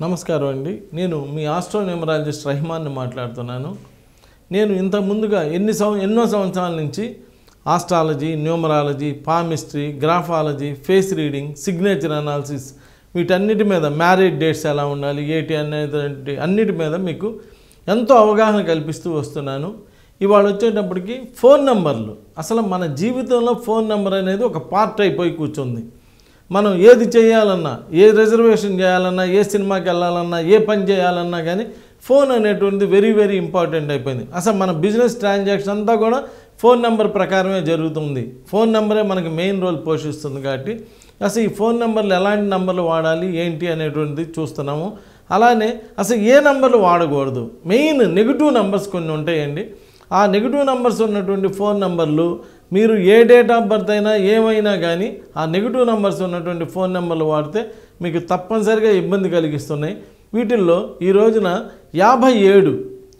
నమస్కారం అండి. నేను మీ ఆస్ట్రోన్యూమరాలజిస్ట్ రహిమాన్ని మాట్లాడుతున్నాను. నేను ఇంత ముందుగా ఎన్నో సంవత్సరాల నుంచి astrology, numerology, palmistry, graphology, face reading, signature analysis వీటన్నిటి మీద మ్యారేజ్ డేట్స్ ఎలా ఉండాలి ఏంటి అనేది అన్నిటి మీద మీకు ఎంతో అవగాహన కల్పిస్తూ వస్తున్నాను. ఇవాళ వచ్చేటప్పటికి ఫోన్ నెంబర్లు, అసలు మన జీవితంలో ఫోన్ నెంబర్ అనేది ఒక పార్ట్ అయిపోయి కూర్చుంది. మనం ఏది చేయాలన్నా, ఏ రిజర్వేషన్ చేయాలన్నా, ఏ సినిమాకి వెళ్ళాలన్నా, ఏ పని చేయాలన్నా కానీ ఫోన్ అనేటువంటిది వెరీ వెరీ ఇంపార్టెంట్ అయిపోయింది. అసలు మన బిజినెస్ ట్రాన్సాక్షన్ అంతా కూడా ఫోన్ నెంబర్ ప్రకారమే జరుగుతుంది. ఫోన్ నెంబరే మనకి మెయిన్ రోల్ పోషిస్తుంది. కాబట్టి అసలు ఈ ఫోన్ నెంబర్లు ఎలాంటి నెంబర్లు వాడాలి ఏంటి అనేటువంటిది చూస్తున్నాము. అలానే అసలు ఏ నెంబర్లు వాడకూడదు, మెయిన్ నెగిటివ్ నెంబర్స్ కొన్ని ఉంటాయండి. ఆ నెగిటివ్ నెంబర్స్ ఉన్నటువంటి ఫోన్ నెంబర్లు మీరు ఏ డేట్ ఆఫ్ బర్త్ అయినా ఏమైనా కానీ ఆ నెగిటివ్ నెంబర్స్ ఉన్నటువంటి ఫోన్ నెంబర్లు వాడితే మీకు తప్పనిసరిగా ఇబ్బంది కలిగిస్తున్నాయి. వీటిల్లో ఈ రోజున 57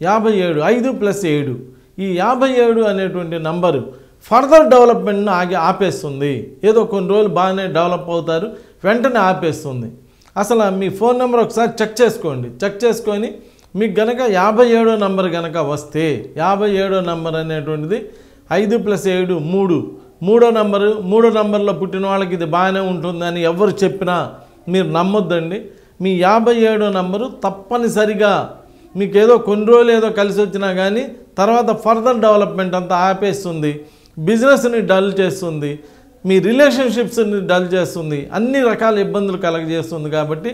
5+7 ఈ 57 అనేటువంటి నంబరు ఫర్దర్ డెవలప్మెంట్ను ఆపేస్తుంది. ఏదో కొన్ని రోజులు బాగానే డెవలప్ అవుతారు, వెంటనే ఆపేస్తుంది. అసలు మీ ఫోన్ నెంబర్ ఒకసారి చెక్ చేసుకోండి. చెక్ చేసుకొని మీకు గనక 57వ నంబర్ కనుక వస్తే 57వ నంబర్ అనేటువంటిది 5+7 3 మూడో నంబర్లో పుట్టిన వాళ్ళకి ఇది బాగానే ఉంటుందని ఎవరు చెప్పినా మీరు నమ్మొద్దండి. మీ 57వ నంబరు తప్పనిసరిగా మీకు ఏదో కొన్ని రోజులు ఏదో కలిసి వచ్చినా కానీ తర్వాత ఫర్దర్ డెవలప్మెంట్ అంతా ఆపేస్తుంది, బిజినెస్ని డల్ చేస్తుంది, మీ రిలేషన్షిప్స్ని డల్ చేస్తుంది, అన్ని రకాల ఇబ్బందులు కలగజేస్తుంది. కాబట్టి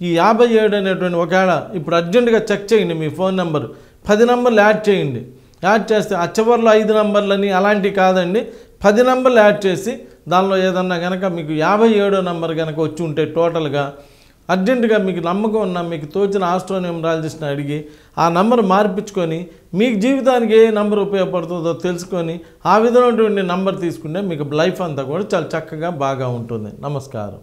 ఈ 57 అనేటువంటి ఒకవేళ ఇప్పుడు అర్జెంటుగా చెక్ చేయండి. మీ ఫోన్ నెంబర్ 10 నంబర్లు యాడ్ చేయండి. యాడ్ చేస్తే ఆ చివరిలో 5 నంబర్లని అలాంటివి కాదండి, 10 నంబర్లు యాడ్ చేసి దానిలో ఏదన్నా కనుక మీకు 57వ నంబర్ కనుక వచ్చి ఉంటే టోటల్గా అర్జెంటుగా మీకు నమ్మకం ఉన్న మీకు తోచిన ఆస్ట్రోన్యూమరాలజిస్ట్ని అడిగి ఆ నంబర్ మార్పించుకొని మీకు జీవితానికి ఏ నంబర్ ఉపయోగపడుతుందో తెలుసుకొని ఆ విధమైనటువంటి నంబర్ తీసుకుంటే మీకు లైఫ్ అంతా కూడా చాలా చక్కగా బాగా ఉంటుంది. నమస్కారం.